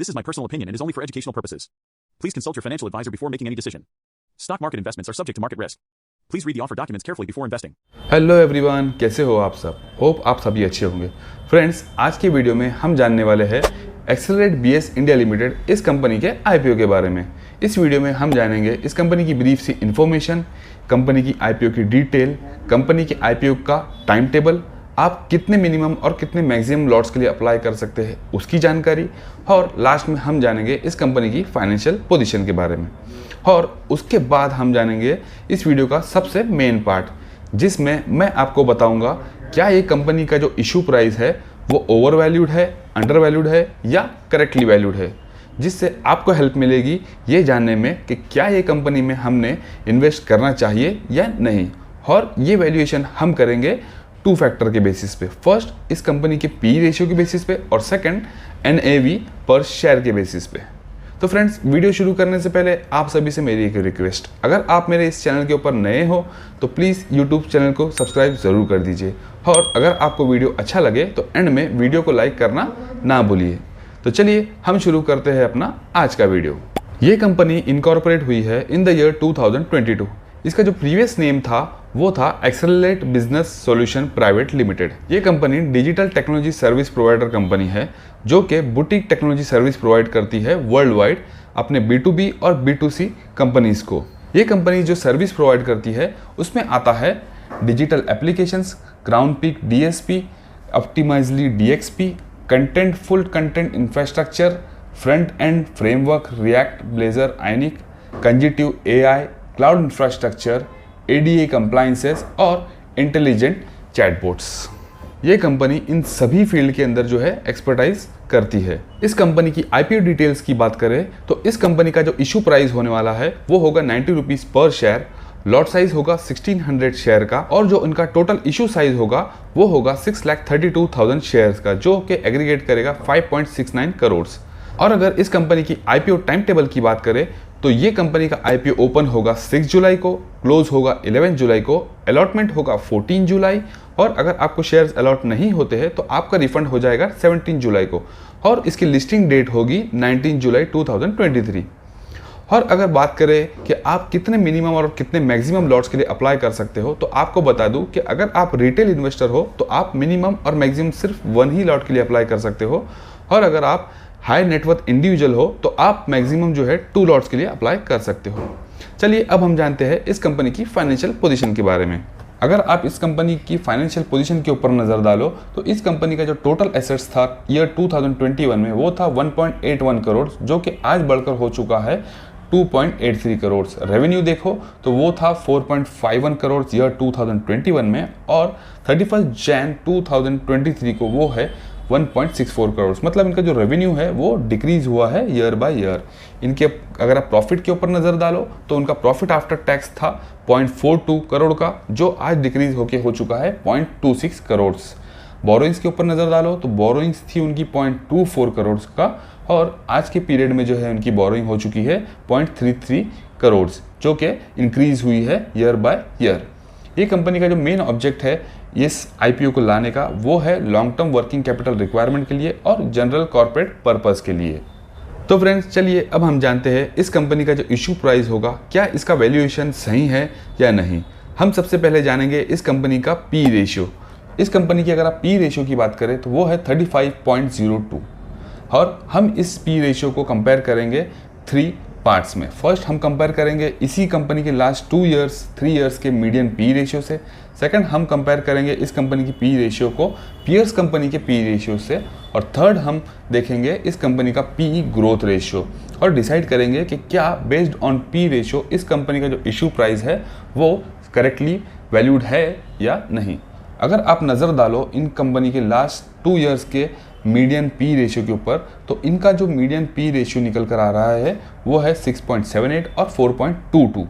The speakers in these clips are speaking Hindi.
This is my personal opinion and is only for educational purposes. Please consult your financial advisor before making any decision. Stock market investments are subject to market risk. Please read the offer documents carefully before investing. Hello everyone, कैसे हो आप सब? होप आप सभी अच्छे होंगे। फ्रेंड्स, आज की वीडियो में हम जानने वाले हैं एक्सेलरेट बीएस इंडिया लिमिटेड इस कंपनी के आईपीओ के बारे में। इस वीडियो में हम जानेंगे इस कंपनी की ब्रीफ सी इन्फॉर्मेशन, कंपनी की आईपीओ की डिटेल, कंपनी के आईपीओ का टाइम टेबल, आप कितने मिनिमम और कितने मैक्सिमम लॉट्स के लिए अप्लाई कर सकते हैं उसकी जानकारी, और लास्ट में हम जानेंगे इस कंपनी की फाइनेंशियल पोजीशन के बारे में। और उसके बाद हम जानेंगे इस वीडियो का सबसे मेन पार्ट, जिसमें मैं आपको बताऊंगा क्या ये कंपनी का जो इशू प्राइस है वो ओवर वैल्यूड है, अंडर वैल्यूड है या करेक्टली वैल्यूड है, जिससे आपको हेल्प मिलेगी ये जानने में कि क्या ये कंपनी में हमने इन्वेस्ट करना चाहिए या नहीं। और ये वैल्यूएशन हम करेंगे टू फैक्टर के बेसिस पे। फर्स्ट, इस कंपनी के पी रेशियो के बेसिस पे, और सेकंड, एनएवी पर शेयर के बेसिस पे। तो फ्रेंड्स, वीडियो शुरू करने से पहले आप सभी से मेरी एक रिक्वेस्ट, अगर आप मेरे इस चैनल के ऊपर नए हो तो प्लीज़ यूट्यूब चैनल को सब्सक्राइब ज़रूर कर दीजिए, और अगर आपको वीडियो अच्छा लगे तो एंड में वीडियो को लाइक करना ना भूलिए। तो चलिए हम शुरू करते हैं अपना आज का वीडियो। ये कंपनी इनकॉर्पोरेट हुई है इन द ईयर 2022। इसका जो प्रीवियस नेम था वो था accelerate business solution private limited. ये company digital technology service provider company है जो कि बुटीक टेक्नोलॉजी सर्विस प्रोवाइड करती है वर्ल्ड वाइड अपने B2B और B2C कंपनीज को। ये कंपनी जो सर्विस प्रोवाइड करती है उसमें आता है digital applications, Crownpeak DSP, Optimizely DXP, Contentful content infrastructure, front end framework, React, Blazor, Ionic, cognitive AI, cloud infrastructure, ADA compliances और इंटेलिजेंट चैटबॉट्स। ये कंपनी इन सभी फील्ड के अंदर जो है एक्सपर्टाइज करती है। इस कंपनी की आईपीओ डिटेल्स की बात करें तो इस कंपनी का जो इशू प्राइस होने वाला है वो होगा 90 रुपीज़ पर शेयर, लॉट साइज होगा 1600 शेयर का, और जो उनका टोटल इशू साइज होगा वो होगा 6,32,000 शेयर्स का, जो कि एग्रीगेट करेगा 5.69 करोड़। और अगर इस कंपनी की आईपीओ टाइम टेबल की बात करें तो ये कंपनी का आईपीओ ओपन होगा 6 जुलाई को, क्लोज होगा 11 जुलाई को, अलॉटमेंट होगा 14 जुलाई, और अगर आपको शेयर्स अलॉट नहीं होते हैं तो आपका रिफंड हो जाएगा 17 जुलाई को, और इसकी लिस्टिंग डेट होगी 19 जुलाई 2023। और अगर बात करें कि आप कितने मिनिमम और कितने मैक्सिमम लॉट्स के लिए अप्लाई कर सकते हो, तो आपको बता दूं कि अगर आप रिटेल इन्वेस्टर हो तो आप मिनिमम और मैक्सिमम सिर्फ 1 ही लॉट के लिए अप्लाई कर सकते हो, और अगर आप हाई नेटवर्थ इंडिविजुअल हो तो आप मैक्सिमम जो है 2 लॉट्स के लिए अप्लाई कर सकते हो। चलिए अब हम जानते हैं इस कंपनी की फाइनेंशियल पोजीशन के बारे में। अगर आप इस कंपनी की फाइनेंशियल पोजीशन के ऊपर नज़र डालो तो इस कंपनी का जो टोटल एसेट्स था ईयर 2021 में वो था 1.81 करोड़, जो कि आज बढ़कर हो चुका है 2.83 करोड़। रेवेन्यू देखो तो वो था 4.51 करोड़ ईयर 2021 में, और 31 जैन 2023 को वो है 1.64 करोड़। मतलब इनका जो रेवेन्यू है वो डिक्रीज हुआ है ईयर बाय ईयर। इनके अगर आप प्रॉफिट के ऊपर नज़र डालो तो उनका प्रॉफिट आफ्टर टैक्स था 0.42 करोड़ का, जो आज डिक्रीज होके हो चुका है 0.26 करोड़। बोरोइंग्स के ऊपर नज़र डालो तो बोरोइंग्स थी उनकी 0.24 करोड़ का, और आज के पीरियड में जो है उनकी बोरोइंग हो चुकी है 0.33 करोड़, जो कि इंक्रीज हुई है ईयर बाय ईयर। ये कंपनी का जो मेन ऑब्जेक्ट है इस आईपीओ को लाने का वो है long term working capital requirement के लिए और जनरल कॉर्पोरेट पर्पस के लिए। तो फ्रेंड्स, चलिए अब हम जानते हैं इस कंपनी का जो इशू प्राइस होगा क्या इसका वैल्यूएशन सही है या नहीं। हम सबसे पहले जानेंगे इस कंपनी का पी रेशियो। इस कंपनी की अगर आप पी रेशियो की बात करें तो वो है 35.02, और हम इस पी रेशियो को कंपेयर करेंगे 3 पार्ट्स में। फर्स्ट हम कंपेयर करेंगे इसी कंपनी के लास्ट 3 ईयर्स के मीडियन पी रेशियो से। सेकंड, हम कंपेयर करेंगे इस कंपनी की पी रेशियो को पियर्स कंपनी के पी रेशियो से, और थर्ड हम देखेंगे इस कंपनी का पी ग्रोथ रेशियो, और डिसाइड करेंगे कि क्या बेस्ड ऑन पी रेशियो इस कंपनी का जो इशू प्राइस है वो करेक्टली वैल्यूड है या नहीं। अगर आप नज़र डालो इन कंपनी के लास्ट 2 ईयर्स के मीडियन पी रेशियो के ऊपर, तो इनका जो मीडियन पी रेशियो निकल कर आ रहा है वो है 6.78 और 4.22,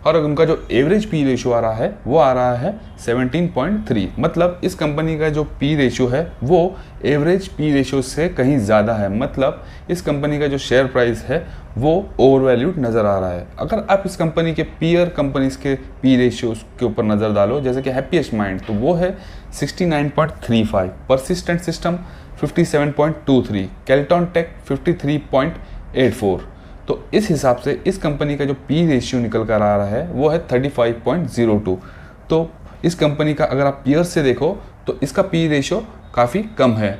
और अगर उनका जो एवरेज पी रेशियो आ रहा है वो आ रहा है 17.3। मतलब इस कंपनी का जो पी रेशियो है वो एवरेज पी रेशियो से कहीं ज़्यादा है। मतलब इस कंपनी का जो शेयर प्राइस है वो ओवर वैल्यूड नज़र आ रहा है। अगर आप इस कंपनी के पीयर कंपनीज के पी रेशियोज के ऊपर नज़र डालो, जैसे कि हैप्पीएस्ट माइंड, तो वो है 69.35, परसिस्टेंट सिस्टम 57.23, कैल्टॉन टेक 53.84। तो इस हिसाब से इस कंपनी का जो पी रेशियो निकल कर आ रहा है वो है 35.02। तो इस कंपनी का अगर आप पीयर्स से देखो तो इसका पी रेशियो काफ़ी कम है।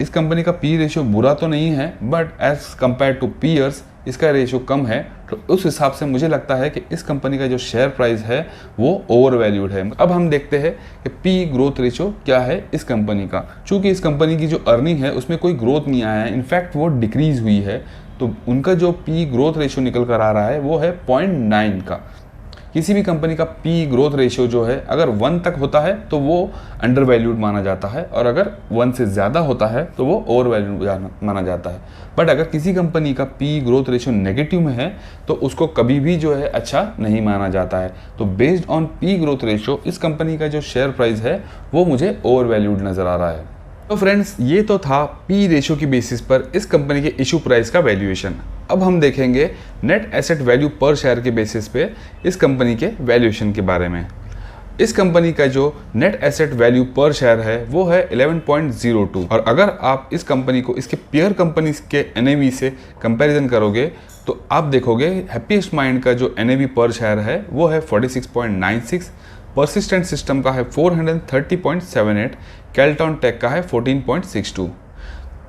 इस कंपनी का पी रेशियो बुरा तो नहीं है, but as compared to peers इसका रेशियो कम है। तो उस हिसाब से मुझे लगता है कि इस कंपनी का जो शेयर प्राइस है वो ओवर वैल्यूड है। अब हम देखते हैं कि पी ग्रोथ रेशियो क्या है इस कंपनी का। चूँकि इस कंपनी की जो अर्निंग है उसमें कोई ग्रोथ नहीं आया है, इनफैक्ट वो डिक्रीज हुई है, तो उनका जो पी ग्रोथ रेशियो निकल कर आ रहा है वो है 0.9 का। किसी भी कंपनी का पी ग्रोथ रेशियो जो है अगर 1 तक होता है तो वो अंडर वैल्यूड माना जाता है, और अगर 1 से ज़्यादा होता है तो वो ओवर वैल्यूड माना जाता है। बट अगर किसी कंपनी का पी ग्रोथ रेशियो नेगेटिव में है तो उसको कभी भी जो है अच्छा नहीं माना जाता है। तो based on P growth ratio इस कंपनी का जो शेयर प्राइस है वो मुझे ओवर वैल्यूड नज़र आ रहा है। तो फ्रेंड्स, ये तो था पी रेशियो की बेसिस पर इस कंपनी के इशू प्राइस का वैल्यूएशन। अब हम देखेंगे नेट एसेट वैल्यू पर शेयर के बेसिस पे इस कंपनी के वैल्यूएशन के बारे में। इस कंपनी का जो नेट एसेट वैल्यू पर शेयर है वो है 11.02, और अगर आप इस कंपनी को इसके पीयर कंपनीज के NAV से कंपैरिजन करोगे तो आप देखोगे हैप्पीएस्ट माइंड का जो NAV पर शेयर है वो है 46.96, परसिस्टेंट सिस्टम का है 430.78, कैल्टॉन टेक का है 14.62।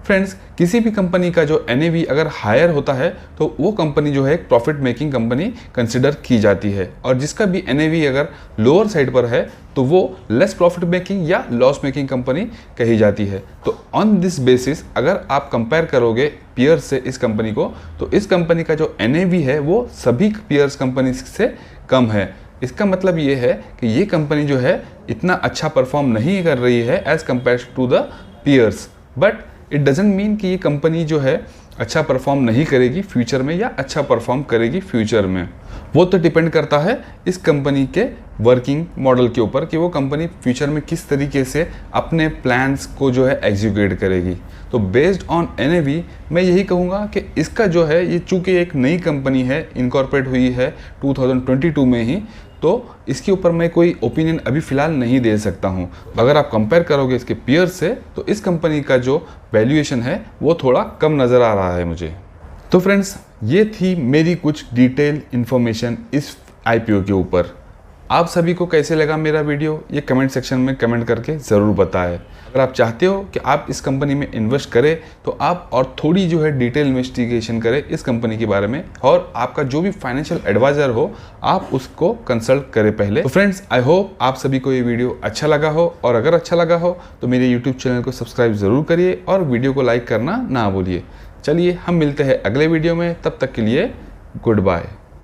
फ्रेंड्स, किसी भी कंपनी का जो NAV अगर हायर होता है तो वो कंपनी जो है एक प्रॉफिट मेकिंग कंपनी कंसिडर की जाती है, और जिसका भी NAV अगर लोअर साइड पर है तो वो लेस प्रॉफिट मेकिंग या लॉस मेकिंग कंपनी कही जाती है। तो ऑन दिस बेसिस अगर आप कंपेयर करोगे पीयर्स से इस कंपनी को, तो इस कंपनी का जो NAV है वो सभी पीयर्स कंपनी से कम है। इसका मतलब ये है कि ये कंपनी जो है इतना अच्छा परफॉर्म नहीं कर रही है as compared to the peers, but it doesn't mean कि ये कंपनी जो है अच्छा परफॉर्म नहीं करेगी फ्यूचर में या अच्छा परफॉर्म करेगी फ्यूचर में। वो तो डिपेंड करता है इस कंपनी के वर्किंग मॉडल के ऊपर कि वो कंपनी फ्यूचर में किस तरीके से अपने प्लान्स को जो है एग्जीक्यूट करेगी। तो बेस्ड ऑन NAV मैं यही कहूँगा कि इसका जो है ये चूँकि एक नई कंपनी है, इनकॉर्पोरेट हुई है 2022 में ही, तो इसके ऊपर मैं कोई ओपिनियन अभी फ़िलहाल नहीं दे सकता हूँ। अगर आप कंपेयर करोगे इसके पीयर से तो इस कंपनी का जो वैल्यूएशन है वो थोड़ा कम नज़र आ रहा है मुझे। तो फ्रेंड्स, ये थी मेरी कुछ डिटेल इन्फॉर्मेशन इस IPO के ऊपर। आप सभी को कैसे लगा मेरा वीडियो ये कमेंट सेक्शन में कमेंट करके ज़रूर बताएं। अगर आप चाहते हो कि आप इस कंपनी में इन्वेस्ट करें तो आप और थोड़ी जो है डिटेल इन्वेस्टिगेशन करें इस कंपनी के बारे में, और आपका जो भी फाइनेंशियल एडवाइज़र हो आप उसको कंसल्ट करें पहले। तो फ्रेंड्स, आई होप आप सभी को ये वीडियो अच्छा लगा हो, और अगर अच्छा लगा हो तो मेरे यूट्यूब चैनल को सब्सक्राइब ज़रूर करिए और वीडियो को लाइक करना ना भूलिए। चलिए हम मिलते हैं अगले वीडियो में, तब तक के लिए गुड बाय।